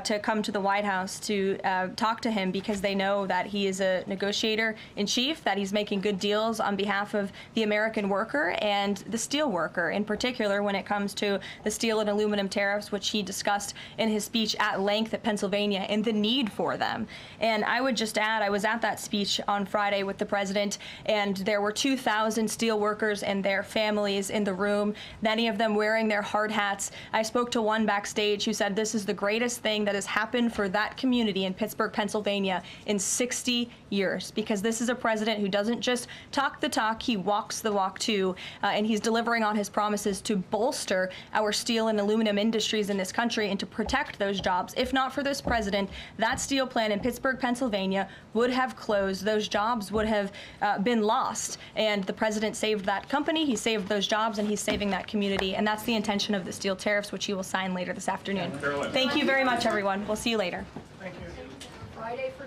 to come to the White House to talk to him because they know that he is a negotiator in chief, that he's making good deals on behalf of the American worker and the steel worker, in particular when it comes to the steel and aluminum tariffs, which he discussed in his speech at length at Pennsylvania and the need for them. And I would just add, I was at that speech on Friday with the president, and there were 2,000 steel workers and their families in the room, many of them wearing their hard hats. I spoke to one backstage who said this is the greatest thing that has happened for that community in Pittsburgh, Pennsylvania in 60 years, because this is a president who doesn't just talk the talk, he walks the walk too, and he's delivering on his promises to bolster our steel and aluminum industries in this country and to protect those jobs. If not for this president, that steel plant in Pittsburgh, Pennsylvania would have closed. Those jobs would have been lost, and the president saved that company, he saved those jobs, and he's saving that community, and that's the intention of the steel tariffs, which he will sign later this afternoon. Thank you very much, everyone. We'll see you later. Friday for